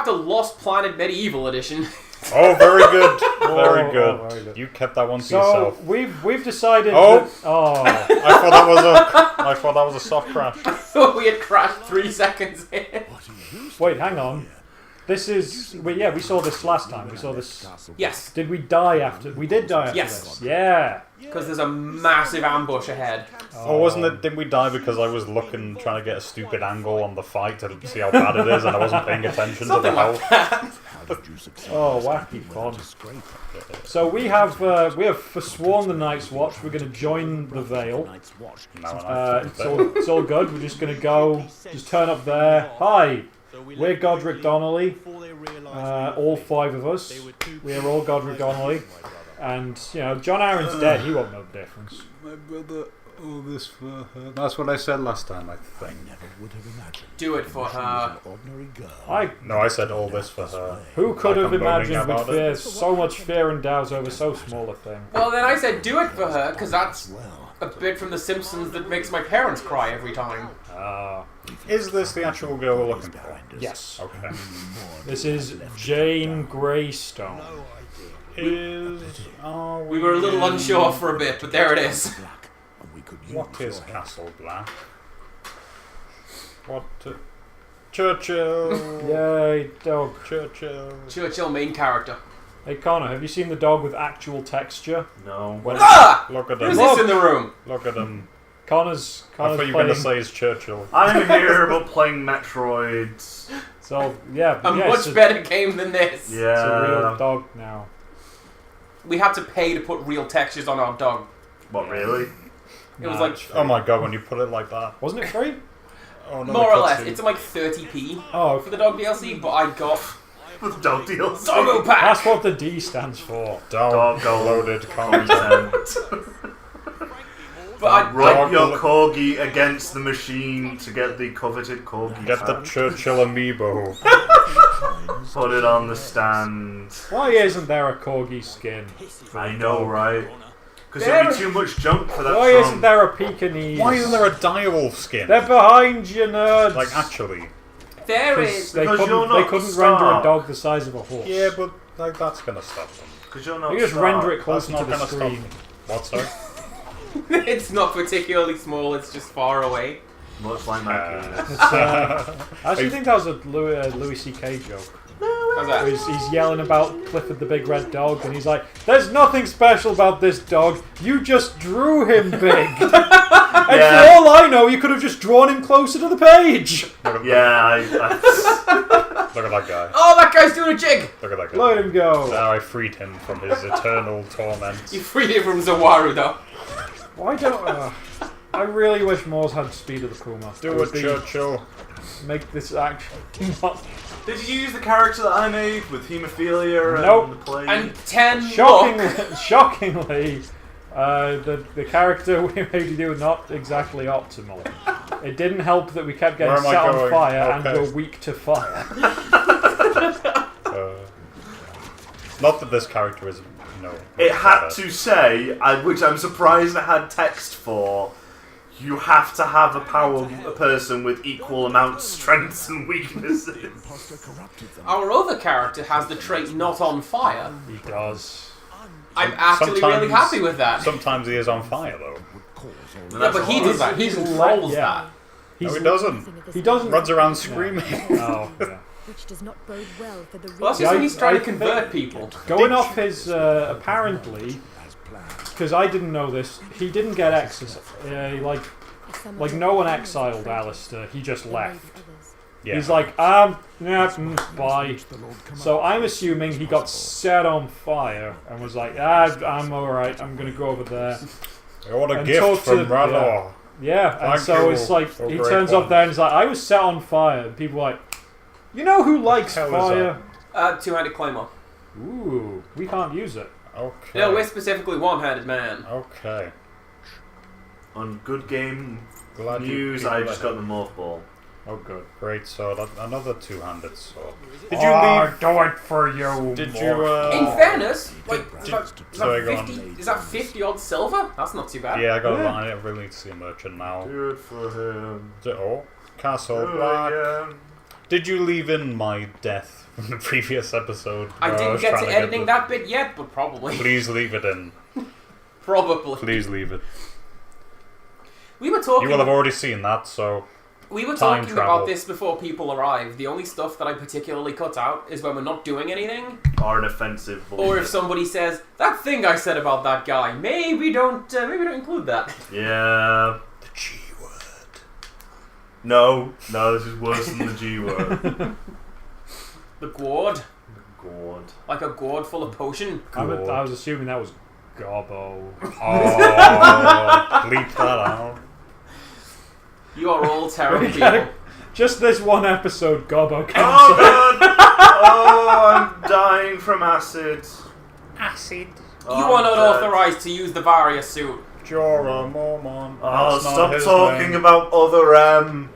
the Lost Planet Medieval Edition. Oh, very good. Very good. Very good. You kept that one to yourself. So we've decided. Oh. That, oh. I thought that was a soft crash. I thought we had crashed 3 seconds in. Wait, hang on. This is. We saw this last time. We saw this. Yes, Did we die after? We did die after Yes. this. Yeah. because there's a massive ambush ahead. Oh, wasn't it? Didn't we die because I was looking, trying to get a stupid angle on the fight to see how bad it is, and I wasn't paying attention to the Something like health? that. Oh, wacky fun. So we have forsworn the Night's Watch. We're going to join the Veil. It's all good. We're just going to go. Just turn up there. Hi. We're Godric Donnelly. All 5 of us. We are all Godric Donnelly. And, you know, John Aaron's dead. He won't know the difference. My brother, all this for her. That's what I said last time, I think. Do it for her. No, I said all this for her. Who could Like have I'm moaning imagined about with it. so much fear and doubt over so small a thing? Well, then I said do it for her, because that's a bit from The Simpsons that makes my parents cry every time. Is this the actual girl we're looking for? Yes. Okay. This is Jane Greystone. We were a little unsure for a bit, but there it is. What is Castle Black? What? Churchill! Yay, dog. Churchill, main character. Hey Connor, have you seen the dog with actual texture? No. Ah! Look at Who's him. this in the room? Look at him. Connor's I thought you were playing. going to say it's Churchill. I'm here about playing Metroid. So yeah, A yeah, much better game than this. It's a real Yeah. dog now. We had to pay to put real textures on our dog. What, really? It was like Oh my god, when you put it like that. Wasn't it free? Oh, no, more or less. cutscene. It's like 30p Oh, for the dog DLC, but I got With dog deals. Doggo Pack. that's what the D stands for. Dog loaded content. But I Rub your corgi against the machine to get the coveted corgi. Get the pack. Churchill amiibo. Put it on the stand. Why isn't there a corgi skin? I know, right? Because There there'll be too much junk for that Why song. isn't there a Pekingese? Why isn't there a direwolf skin? They're behind you, nerds. Like, actually. there 'Cause is. they Because couldn't. you're They not couldn't Stark. render a dog the size of a horse. Yeah, but like that's gonna stop them. Because you're not You just Stark. render it That's closer to not the gonna stop screen. them. What, sorry? It's not particularly small. It's just far away. Much like my penis. It's, I actually think that was a Louis C.K. joke. How's that? He's yelling about Clifford the Big Red Dog, and he's like, "There's nothing special about this dog. You just drew him big." And Yeah. for all I know, you could have just drawn him closer to the page. Yeah, Look at that guy. Oh, that guy's doing a jig. Look at that guy. Let him go. Now I freed him from his eternal torment. You freed it from Zawaru, though. Why don't? I really wish Moors had Speed of the Kuma. Do it, Churchill. Make this actually not Did you use the character that I made with haemophilia Nope. and the plague? And 10 shockingly, the character we made you do not exactly optimal. It didn't help that we kept getting Where am I set on going? fire and Okay. were weak to fire. Not that this character is, It had to say, which I'm surprised it had text for, you have to have a person with equal amounts strengths and weaknesses. Our other character has the trait not on fire. He does. I'm actually really happy with that. Sometimes he is on fire, though. Yeah, but he does that. He controls that. No, he doesn't. He doesn't. Runs around screaming. Oh, yeah. Which does not bode well for the Well, that's See, just I- when he's trying I to convert people. Going off his apparently, because I didn't know this, he didn't get exiled. Like no one exiled Alistair. He just left. Yeah. He's like, bye. So I'm assuming he got set on fire and was like, I'm alright, I'm gonna go over there. I got a And gift talk to from the- Rador. Yeah, and Thank so you, it's like, so he great turns one. up there and he's like, I was set on fire. And people are like, you know who likes Hell is fire? Two-handed claymore. Ooh, we can't use it. Okay. No, we're specifically one-handed man. Okay. On Good Game Glad News, you I just got the morph ball. Oh, good. Great sword. Another two-handed sword. Did you leave? do it for you. Did you? In fairness, like, Sorry, go on. is that 50 odd silver? That's not too bad. Yeah, I got Yeah. I really need to see a merchant now. Do it for him. Oh, Castle Do it Black. again. Did you leave in my death in the previous episode. I where didn't was get trying to get editing that bit yet, but probably. Please leave it in. Probably. Please leave it. We were talking. You will have already seen that, so... We were Time talking travel. about this before people arrived. The only stuff that I particularly cut out is when we're not doing anything, Or an offensive bullshit. or if somebody says that thing I said about that guy. Maybe don't include that. Yeah. The G word. No, this is worse than the G word. The gourd, God. like a gourd full of potion. I was assuming that was Gobbo. Oh, bleep that out. You are all terrible We gotta- people. Just this one episode, Gobbo comes Oh god! Oh, I'm dying from acid. Acid. You are not authorized to use the Varia suit. Jorah Mormon. Oh, That's not stop his talking name. about other M.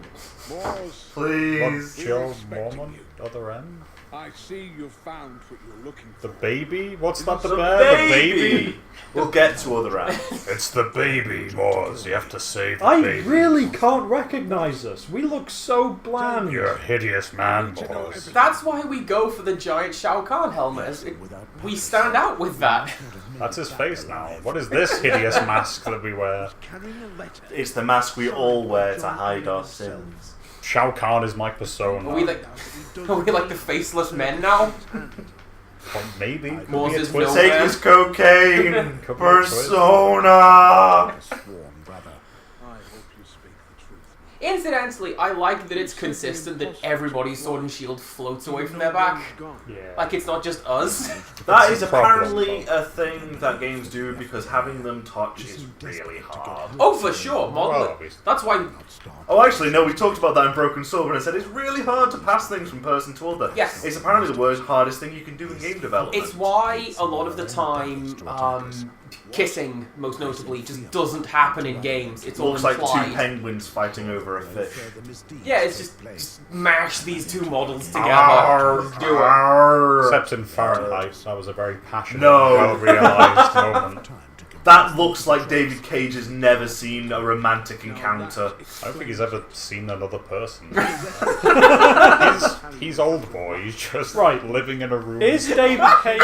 Boys, Please. What, Joe Mormon? Other end? I see you've found what you're looking The for. baby? What's that, the The bear? baby. We'll get to other M. It's the baby, Moz. You have to save the I baby. really can't recognize us. We look so bland. You're a hideous man, Moz. That's why we go for the giant Shao Kahn helmet. We stand out with that. That's his face now. What is this hideous mask that we wear? It's the mask we all wear to hide our sins. Shao Kahn is my persona. Are we like the faceless men now? Or maybe. Could be a Moses twist. Miller. Take his cocaine Could be a twist. persona. Sworn, brother. I hope you speak the truth. Incidentally, I like that it's consistent that everybody's sword and shield floats away from their back. Yeah. Like it's not just us. That It's is a problem, apparently though. a thing that games do because having them touch is really hard. Oh, for sure. Well, obviously. That's why. Oh, actually, no, we talked about that in Broken Sword when I said it's really hard to pass things from person to other. Yes. It's apparently the worst, hardest thing you can do in game development. It's why a lot of the time, kissing, most notably, just doesn't happen in games. It's all Looks like implied. two penguins fighting over a fish. Yeah, it's just mash these two models together. Arr, Just do it. arr. Except in Fahrenheit, that was a very passionate, No. well-realised moment. That looks like David Cage has never seen a romantic encounter. I don't think he's ever seen another person. he's old boy. He's just Right. living in a room. Is David Cage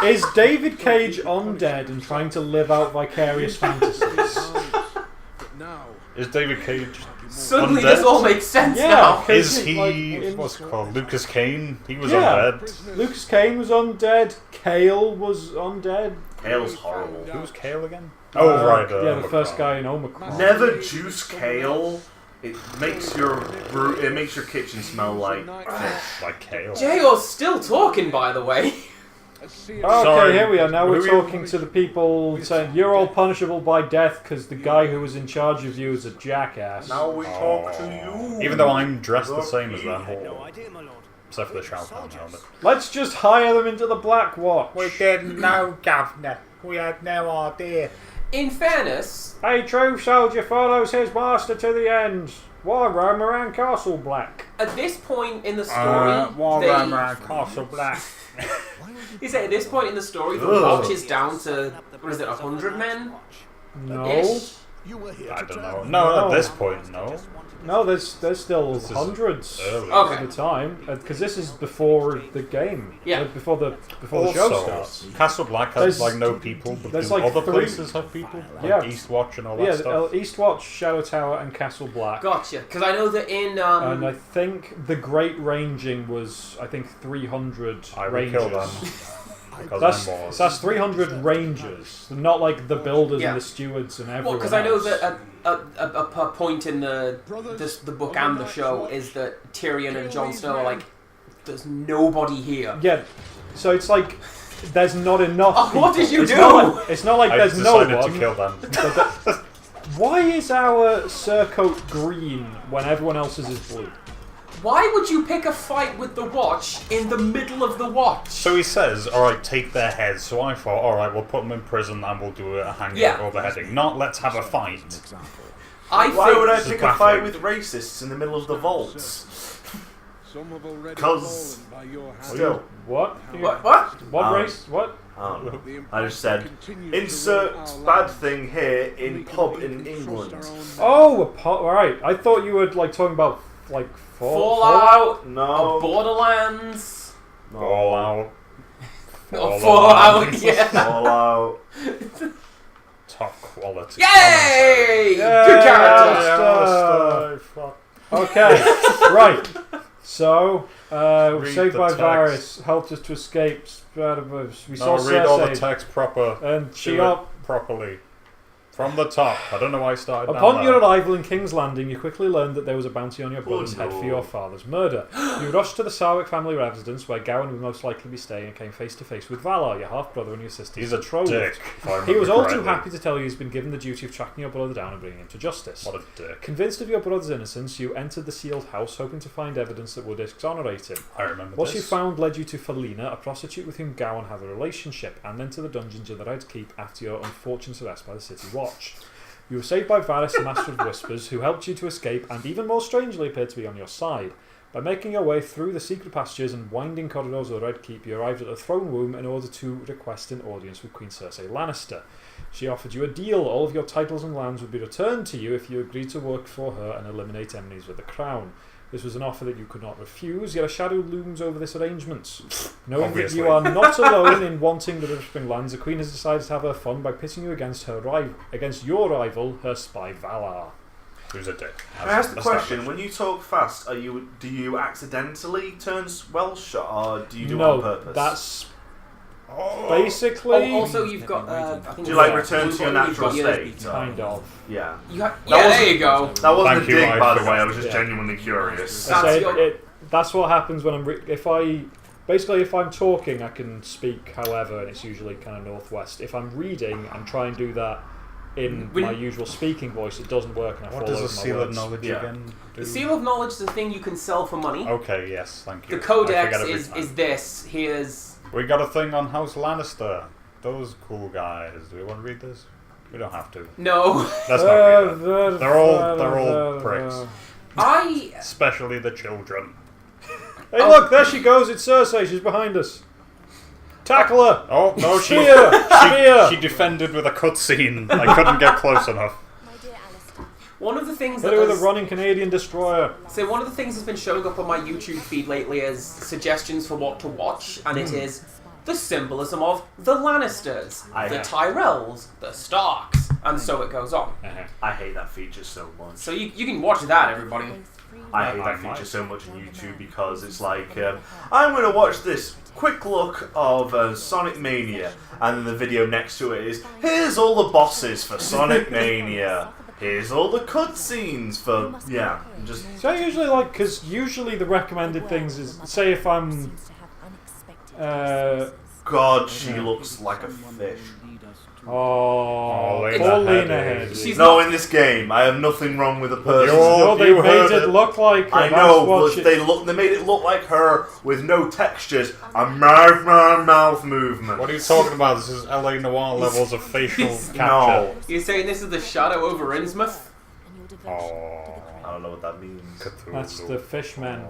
is David Cage undead and trying to live out vicarious fantasies? But now, Is David Cage Suddenly undead? this all makes sense Yeah. now. Is Like, he in- what's it called? Lucas Kane? He was Yeah. undead. Lucas Kane was undead. Kale was undead. Kale's horrible. Who was Kale again? Oh right, yeah, the Omicron. first guy in Omicron. Never juice kale. It makes your kitchen smell like fish. Like Kale. J.O.'s still talking, by the way. a sea Okay, Sorry. here we are. Now we're Who are you- talking to the people saying you're all punishable by death because the guy who was in charge of you is a jackass. Now we talk to you. Even though I'm dressed the same as them, except for the Shao Kahn helmet. Let's just hire them into the Black Watch. didn't know, Governor. We had no idea. In fairness, A true soldier follows his master to the end. Why roam around Castle Black? at this point in the story, Castle Black. you say at this point in the story, the Ugh. watch is down to what is it, 100 men? No, Ish? I don't know. No, at this point, no. no, there's still is hundreds Early. Okay. at the time because this is before the game. Yeah. before the show Also, starts. Castle Black There's- has like no people, but there's do like other 3 places have people? Like Yeah. Eastwatch and all that Yeah, stuff. Eastwatch, Shadow Tower, and Castle Black. Gotcha. Because I know that in And I think the Great Ranging was 300 I would rangers. kill them. Because That's, I'm so that's 300 rangers, not like the builders Yeah. and the stewards and well, everyone. because I know else. that a point in the book and the show is that Tyrion and Jon Snow are like, there's nobody here. Yeah, so it's like there's not enough. Oh, what people. did you It's do? not like, it's not like I there's no decided one. to kill them. Why is our surcoat green when everyone else's is blue? Why would you pick a fight with the Watch in the middle of the Watch? So he says, alright, take their heads. So I thought, alright, we'll put them in prison and we'll do a hanging Yeah. or beheading. Not let's have a fight. I Why think would I This is pick a fight baffling. with racists in the middle of the vaults? some have already 'Cause- fallen by your hand. Still. What? What Um, race? What? I just said, insert bad thing here in pub in England. Oh, all right. I thought you were like talking about like Fallout, No. Borderlands, Fallout. Fallout, yeah. Fallout. Top quality. Yay! Yay! Good character. Alistair. Fuck. Okay, right. So, Read saved the by text. Varys, helped us to escape. We saw No, read all the Cersei, text proper. and she Do got. it properly. From the top. I don't know why I started down Upon there. your arrival in King's Landing, you quickly learned that there was a bounty on your brother's head for your father's murder. You rushed to the Sarwick family residence, where Gowan would most likely be staying, and came face to face with Valar, your half-brother and your sister's He's a betrothed. dick. If I He remember was all too correctly. happy to tell you he's been given the duty of tracking your brother down and bringing him to justice. What a dick. Convinced of your brother's innocence, you entered the sealed house, hoping to find evidence that would exonerate him. I remember What this. you found led you to Felina, a prostitute with whom Gowan had a relationship, and then to the dungeons of the Red Keep after your unfortunate arrest by the City Watch. You were saved by Varys, the Master of Whispers, who helped you to escape and even more strangely appeared to be on your side. By making your way through the secret passages and winding corridors of the Red Keep, you arrived at the throne room in order to request an audience with Queen Cersei Lannister. She offered you a deal. All of your titles and lands would be returned to you if you agreed to work for her and eliminate enemies with the crown. This was an offer that you could not refuse, yet a shadow looms over this arrangement. Knowing Obviously. that you are not alone in wanting the Riverspring lands, the Queen has decided to have her fun by pitting you against your rival, her spy Valar. Who's a dick. Can I ask the question? When you talk fast, do you accidentally turn Welsh, or do you do it on purpose? That's Oh. basically Also, you've got. I think Do you like it's- return to your natural you've got state? kind of. Yeah. yeah, wasn't- there you go. That wasn't Thank a you, dig, I by the forgot. way. I was just Yeah. genuinely curious. That's So your- that's what happens when I'm if I'm talking, I can speak however, and it's usually kind of northwest. If I'm reading and try and do that in When- my usual speaking voice, it doesn't work, and I What fall does over a my seal of words. knowledge Yeah. again do? The Seal of Knowledge is a thing you can sell for money. Okay, yes, thank you. The I Codex forget every is time. this. Here's. We got a thing on House Lannister. Those cool guys. Do we want to read this? We don't have to. No. Let's not read that. They're all pricks. I. Especially the children. Hey, look, there she goes. It's Cersei. She's behind us. Tackle her. Oh, no, she Spear. defended with a cutscene. I couldn't get close enough. My dear Alistair, One of the things Hit that her with a has, running Canadian destroyer. so one of the things that's been showing up on my YouTube feed lately is suggestions for what to watch, and it is the symbolism of the Lannisters, the Tyrells, the Starks, and so it goes on. I hate that feature so much. So you can watch that, everybody. I hate that feature so much on YouTube because it's like, I'm going to watch this quick look of Sonic Mania, and then the video next to it is, here's all the bosses for Sonic Mania. Here's all the cutscenes for, yeah, just... So I usually like, because usually the recommended things is, say if I'm... God, she looks like a fish. Oh, Lena poor Lena Headey. Headey. She's No, not- in this game, I have nothing wrong with the person. No, they You made heard it it. look like her. I That's know, what but they made it look like her with no textures and mouth movement. What are you talking about? This is LA Noir levels of facial capture. No, You're saying this is the shadow over Innsmouth? Oh, I don't know what that means. Cthulhu. That's the fishmen.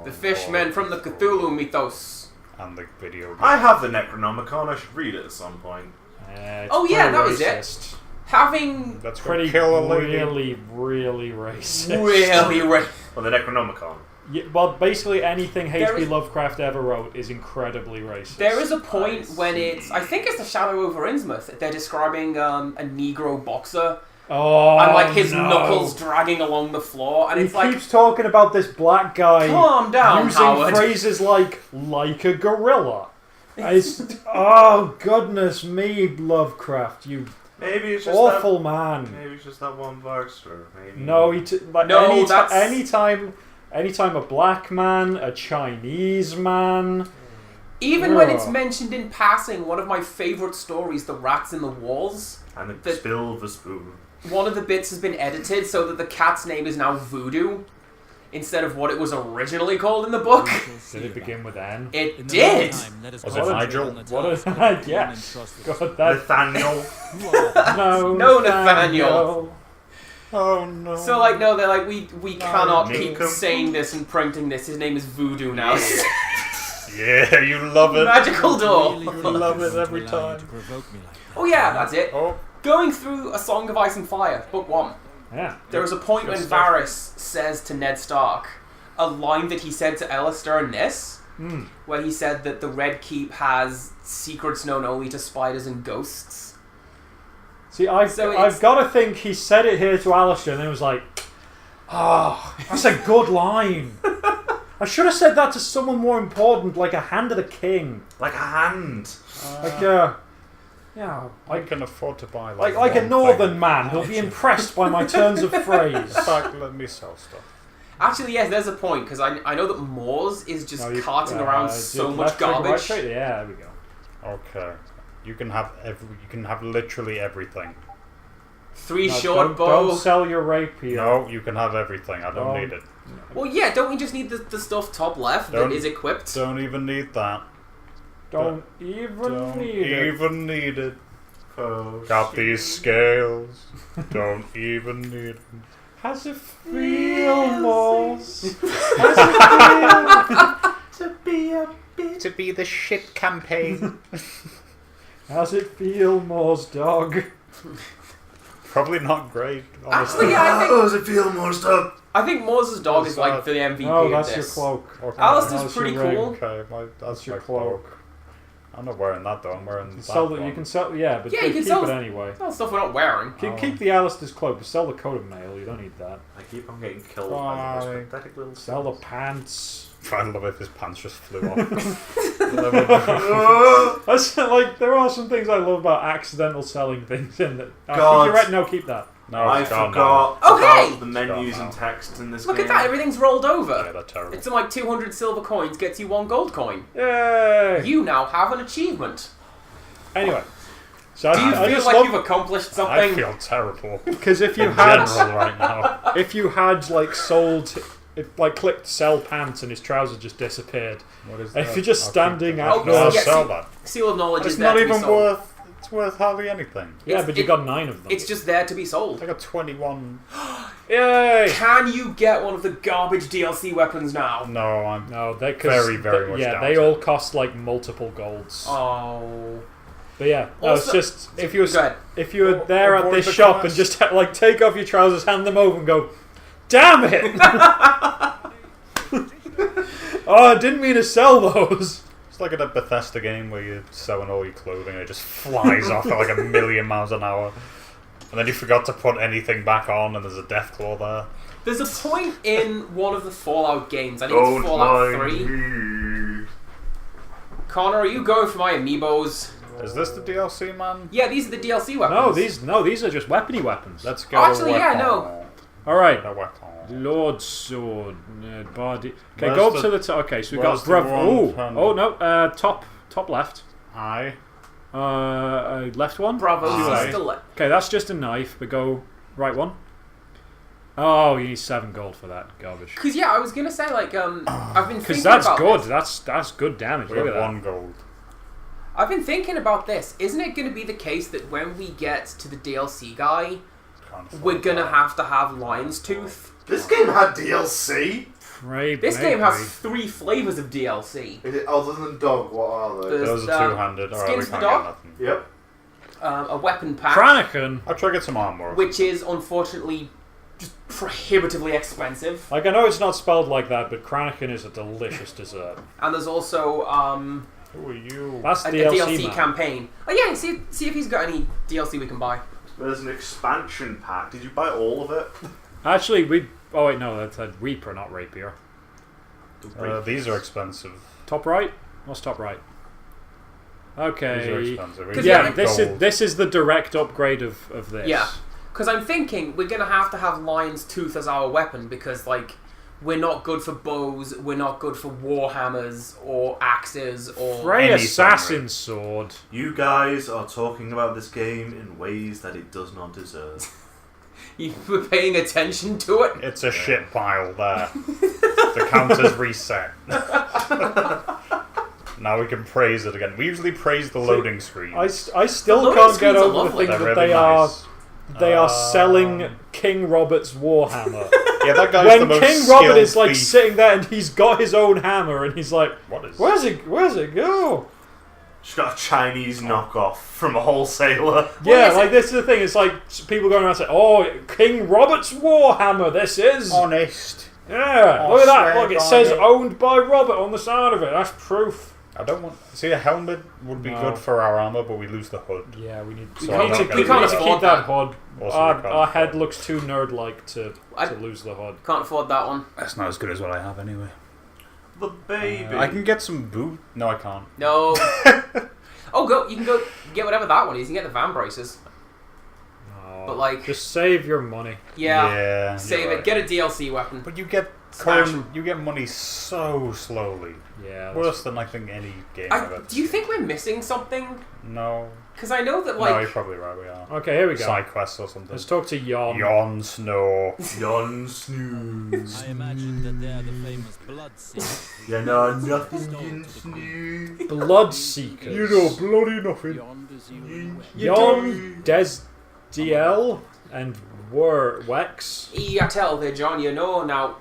The fishmen from the Cthulhu mythos. And the video game. I have the Necronomicon. I should read it at some point. It's Oh, yeah, pretty that was it. racist. Having That's Pretty, kill a lady. really racist. really Well, the Necronomicon. Yeah, well, basically anything There H.P. is- Lovecraft ever wrote is incredibly racist. There is a point when it's... I think it's the shadow over Innsmouth. They're describing a Negro boxer. Oh, And like his no. knuckles dragging along the floor. And He it's like, keeps talking about this black guy calm down, using Howard. phrases like a gorilla. It's, oh, goodness me, Lovecraft, you Maybe it's just awful man. that. Maybe it's just that one Baxter. Maybe. No, No, that's- anytime a black man, a Chinese man. Even when Ugh. it's mentioned in passing, one of my favourite stories, The Rats in the Walls, And it The- spill the spoon. one of the bits has been edited so that the cat's name is now Voodoo instead of what it was originally called in the book. Did it begin with N? It did! Was it Nigel? What a yes. God, that Nathaniel. no, No, Nathaniel. Oh no. So like, no, they're like, we cannot keep Minkum. saying this and printing this. His name is Voodoo now. Yeah, you love it. Magical door. You love it every time. Oh yeah, that's it. Oh, Going through A Song of Ice and Fire, book 1. Yeah. There was a point Good when stuff. Varys says to Ned Stark a line that he said to Alistair and Ness, where he said that the Red Keep has secrets known only to spiders and ghosts. See, I've got to think he said it here to Alistair, and then it was like, oh, that's a good line. I should have said that to someone more important, like a hand of the king. Like a hand. I can afford to buy like a one northern thing. man. He'll be impressed by my turns of phrase. In fact, let me sell stuff. Actually, yes, there's a point, because I know that Moors is just carting around so much left trigger, right garbage. trigger. Yeah, there we go. Okay. You can have literally everything. Three No, short don't bow. sell your rapier. No, you can have everything. I don't need it. Well, yeah, don't we just need the stuff top left that is equipped? Don't even need that. Don't even need it. Oh, Got these scales. Don't even need them. How's it feel, Moss? To be the shit campaign. How's it feel, Moss dog? Probably not great. Honestly. Actually, yeah, How does it feel, more stuff? I think Moors' dog is like the MVP Oh, of that's this. your cloak. Okay. Alistair's That's pretty your ring. cool. Okay, that's your my cloak. I'm not wearing that though. I'm wearing that Sell the, one. you can sell, yeah, but Yeah, you can keep sell it anyway. It's not stuff we're not wearing. Keep the Alistair's cloak, but sell the coat of mail. You don't need that. I keep on getting killed by the Bye. most pathetic little Sell the things. pants. I love if his pants just flew off. That's like there are some things I love about accidental selling things in that. God. You're right. No, keep that. No, I it's gone forgot Okay. about the menus Gone and now. text in this Look game. at that, everything's rolled now. over. Yeah, they're terrible. It's like 200 silver coins gets you 1 gold coin. Yay! You now have an achievement. Anyway, so Do you I feel just like love you've accomplished I something? feel terrible. because if you In had general right now. if you had like sold. If like clicked sell pants and his trousers just disappeared. What is If that? you're just I'll standing keep at that. the- No, I'll yeah, sell see- that. Seal of knowledge It's is there not to be even sold. worth. It's worth hardly anything. Yeah, It's- but you got 9 of them. It's just there to be sold. I got 21. Yay! Can you get one of the garbage DLC weapons now? No, I'm. No, they Very, very much yeah, down they to all cost like multiple golds. Oh. But yeah, no, it's Also- just if you Go ahead. were there at Avoid this the shop and comments. just like take off your trousers, hand them over, and go, "Damn it! Oh, I didn't mean to sell those." It's like in a Bethesda game where you're sewing all your clothing and it just flies off at like a million miles an hour. And then you forgot to put anything back on and there's a death claw there. There's a point in one of the Fallout games, I think it's Fallout 3. me. Connor, are you going for my amiibos? Is this the DLC, man? Yeah, these are the DLC weapons. No, these are just weapony weapons. Let's go. Oh, actually, yeah, weapon. no. All right. The weapon. Lord Sword, body. Okay, Where's go up the- to the top. Okay, so we where's got the Bravo. one hand? Oh no, top left. Aye. Left one. Bravo, Aye. still Okay, that's just a knife. But go right one. Oh, you need 7 gold for that garbage. Because yeah, I was gonna say like I've been Because thinking that's about good. this. That's good damage. We Look have at that. 1 gold. I've been thinking about this. Isn't it going to be the case that when we get to the DLC guy, Can't afford we're gonna that. have to have Lion's Tooth? This game had DLC? Right, This game has maybe. 3 flavors of DLC. Other than dog, what are they? There's, Those are 2-handed. Alright, we skins for can't the get dog? nothing. Yep. A weapon pack, Kraniken. I'll try to get some armor. which is unfortunately just prohibitively expensive. Like I know it's not spelled like that, but Kraniken is a delicious dessert. And there's also Who are you? That's a DLC, DLC man. campaign. Oh yeah, see if he's got any DLC we can buy. There's an expansion pack. Did you buy all of it? Actually, we. Oh wait, no, that's a Reaper, not Rapier. These are expensive. Top right. What's top right? These are Okay. expensive. We 'Cause can Yeah, get this gold. is this is the direct upgrade of this. Yeah. Because I'm thinking we're gonna have to have Lion's Tooth as our weapon because like we're not good for bows, we're not good for warhammers or axes or. Frey Anything, Assassin Sword. You guys are talking about this game in ways that it does not deserve. You were paying attention to it. It's a shit pile there. The counter's reset. Now we can praise it again. We usually praise the loading screen. I still loading can't get screens are over the lovely. thing They're that really nice. they are selling King Robert's Warhammer. Yeah, that guy's the When most King Robert is skilled like thief. sitting there and he's got his own hammer and he's like, What is? Where's it go? She's got a Chinese knockoff from a wholesaler. Yeah, like this is the thing. It's like people going around saying, "Oh, King Robert's Warhammer. This is honest." Yeah, Oh, look at that. swear Look, it by says it. owned by Robert on the side of it. That's proof. I don't want. See, a helmet would be good for our armor, but we lose the hood. Yeah, we need, So I'm not to gonna keep do that. that hood. Also, Our, we can't our head afford looks too nerd-like to lose the hood. Can't afford that one. That's not as good as what I have anyway. The baby. I can get some boot. No, I can't. No. Oh, go! You can go get whatever that one is. You can get the van braces. Oh, But like, just save your money. yeah, you're save it. right. Get a DLC weapon. But you get Smash. you get money so slowly. Yeah. Worse than I think any game I've ever Do you think we're missing something? No. Because I know that No, like you're probably right. We are. Okay, here we go. Side quests or something. Let's talk to Yon. Jon Snow. Jon Snooze. I imagine that they're the famous blood seekers. You know nothing, Jon Snooze. Bloodseekers. You know bloody nothing. Beyond as you Yon, Desdiel, and Wex. I tell thee, John, you know now.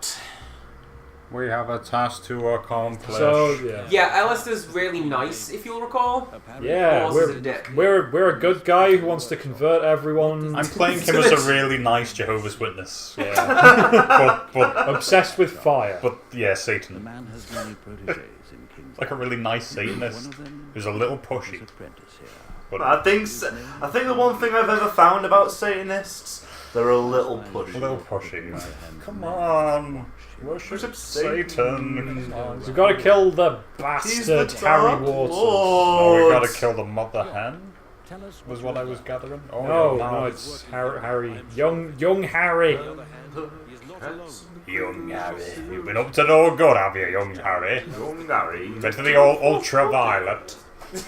We have a task to accomplish. So yeah. Yeah, Alistair's really nice, if you'll recall. Yeah, Or is it a dick? we're a good guy who wants to convert everyone. I'm playing him as a really nice Jehovah's Witness. Yeah. but Obsessed with fire. But yeah, The Satan. man has many proteges in King's Like a really nice Satanist One of them who's a little is pushy. apprentice here. But I think the one thing I've ever found about Satanists, they're a little a pushy. little pushy. Right? Come on. Worship Worship Satan. Satan. Come on. We've got to kill the He's the bastard Harry Dark Waters. Oh, we Lord. gotta kill the mother hen. Tell us Was what I was gathering. Oh, No, yeah, no, it's Harry. Young Harry. he's not alone. Young Harry. You've been up to no good, have you, young Harry? Young Harry. Been to the old ultraviolet.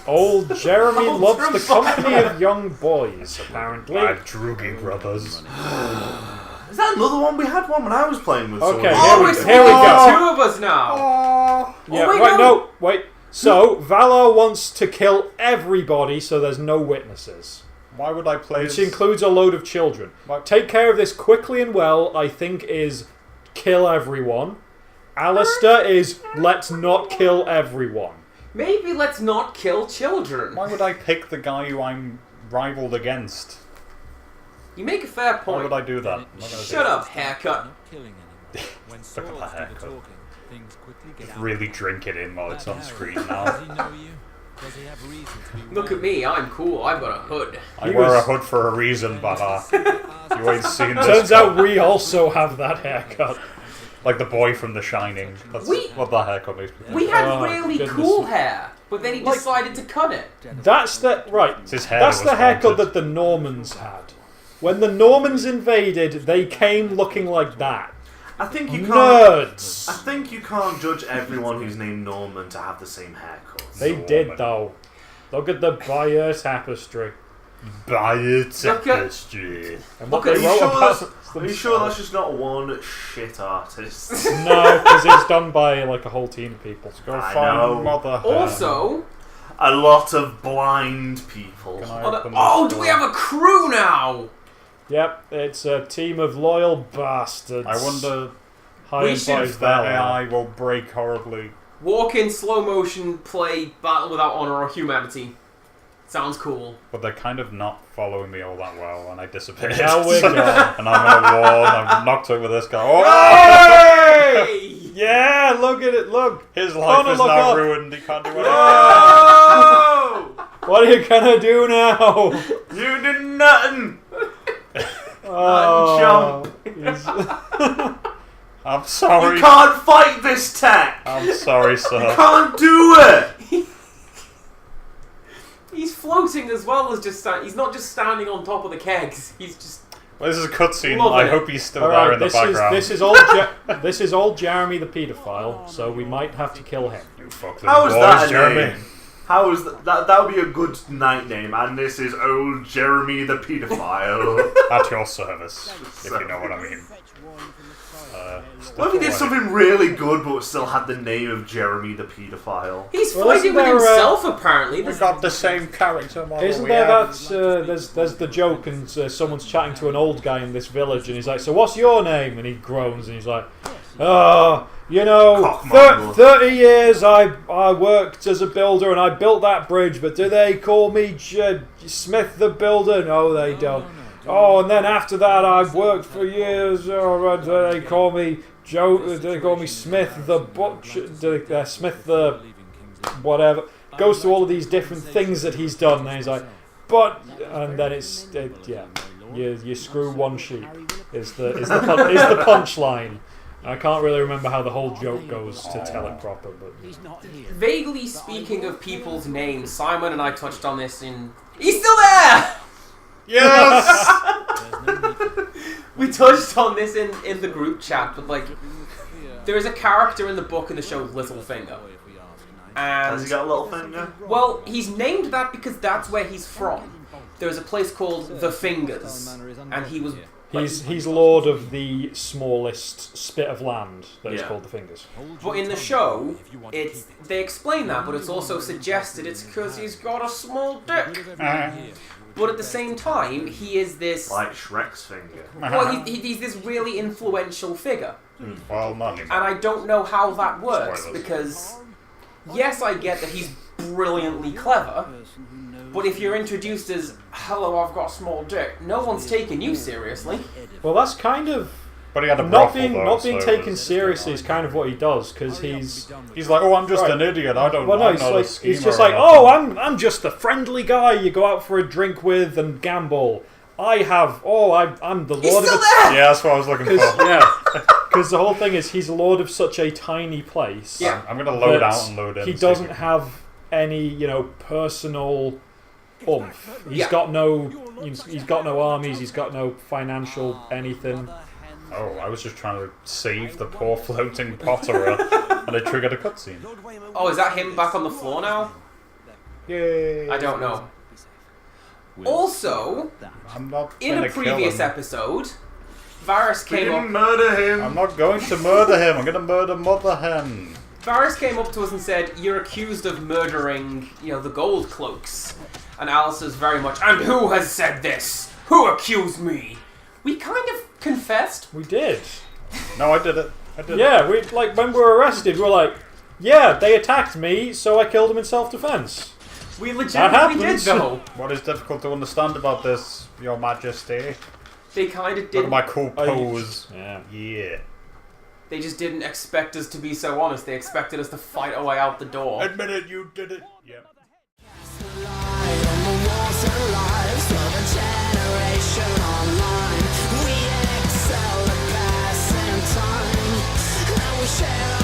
Old Jeremy loves the company of young boys, apparently. My druggy brothers. Is that another one? We had one when I was playing with Okay, someone. here we go. Two of us now. Yeah, wait, wait, no. no, wait. So, Valar wants to kill everybody so there's no witnesses. Why would I play Which as... includes a load of children. Take care of this quickly and well, I think, is kill everyone. Alistair is let's not kill everyone. Maybe let's not kill children. Why would I pick the guy who I'm rivaled against? You make a fair Why point. would I do that? I'm not gonna do Shut that. up, haircut. Not killing anyone. When Look swords at do that the haircut. talking, things quickly get out. Really drink it in while it's on screen Does now. he know you? Does he have reason to be Look at me, I'm cool. I've got a hood. I He wear a was- hood for a reason, but you ain't seen this. Turns out we also have that haircut. Like the boy from The Shining. That's We- what that haircut makes me think. We had Oh, really goodness. cool hair, but then he decided to cut it. That's the right. It's his hair That's that was the haircut haunted. that the Normans had. When the Normans invaded, they came looking like that. I think you can't. Nerds. I think you can't judge everyone who's named Norman to have the same haircut. They did though. Look at the Bayer tapestry. Buy it Look at- tapestry. And Look what at- they Are you wrote sure about that's, are you sure that's just not one shit artist? No, because it's done by like a whole team of people. Go I find know. mother hen. Also, A lot of blind people. Can I oh, open oh, this do we door? have a crew now? Yep, it's a team of loyal bastards. I wonder hired We should- by if their Valar. AI will break horribly. Walk in slow motion, play Battle Without Honor or Humanity. Sounds cool. But they're kind of not following me all that well, and I disappeared. Now we're gone. And I'm in a wall, and I'm knocked over this guy. Oh! Hey! Yeah, look at it. Look. His life Connor, is look now up. ruined. He can't do anything. Oh! What are you gonna do now? You did nothing. Oh, he's- I'm sorry. You can't fight this tech. I'm sorry, You sir. can't do it. He's floating as well as just he's not just standing on top of the kegs. He's just Well, this is a cutscene. Love I it. hope he's still all there right, in the this background. is all this is all Jeremy the paedophile, so we might have to kill him. You fucking How is boys, that a Jeremy. name? How is that? That would be a good night name. And this is old Jeremy the pedophile. At your service, if you know what I mean. What if he did something really good but still had the name of Jeremy the pedophile? he's Well, fighting isn't with there, himself apparently. We This- got the same character model. Isn't we there have. that there's the joke and someone's chatting to an old guy in this village and he's like, so what's your name? And he groans and he's like, You know, Cockmongle. 30 years I worked as a builder and I built that bridge, but do they call me Smith the Builder? No, they don't. Oh, and then after that I've worked for years. Oh, do they call me Joe? Do they call me Smith the Butcher? Smith the whatever. Goes to all of these different things that he's done, and he's like, but, and then you screw one sheep is the punchline. I can't really remember how the whole joke goes to tell it proper, but Vaguely speaking of people's names, Simon and I touched on this in. He's still there. Yes! We touched on this in the group chat, but like, there is a character in the book in the show Littlefinger. And Has he got a little finger? well, he's named that because that's where he's from. There's a place called the Fingers, and he was. he's lord of the smallest spit of land that is called the Fingers. But in the show, they explain that, but it's also suggested it's because he's got a small dick. But at the same time, he is this. Like Shrek's finger. Well, he's this really influential figure. Well, not anymore. And I don't know how that works, Spoilers. because yes, I get that he's brilliantly clever, but if you're introduced as, hello, I've got a small dick, no one's taking you seriously. Well, that's kind of But he had a not brothel, being though, not being so taken it was- seriously is kind of what he does, because he's He's like, oh, I'm just Right. an idiot. I don't well, no, I'm he's not a like schemer he's just or like, nothing." oh, I'm just the friendly guy you go out for a drink with and gamble. I'm the He's lord still of a there! Yeah, that's what I was looking for. because the whole thing is he's lord of such a tiny place. Yeah. I'm going to load that out and load in. He and see doesn't if we- have any, personal oomph. He's Yeah. got no armies. He's got no financial anything. Oh, I was just trying to save the poor floating potterer, and it triggered a cutscene. Oh, is that him back on the floor now? Yay! I don't know. Also, I'm not in gonna a kill previous him. episode, Varys We came didn't up. murder him. I'm not going to murder him. I'm going to murder Mother Hen. Varys came up to us and said, "You're accused of murdering, the Gold Cloaks." And Alistair's very much, "And who has said this? Who accused me?" We kind of confessed. We did. No, I did it. I did it. Yeah, we like when we were arrested. We were like, yeah, they attacked me, so I killed them in self-defense. We legitimately did, happens. though. What is difficult to understand about this, Your Majesty? They kind of Look did. at my cool pose. Yeah. Yeah. They just didn't expect us to be so honest. They expected us to fight our way out the door. Admit it, you did it. Yep. We excel at passing time, and we share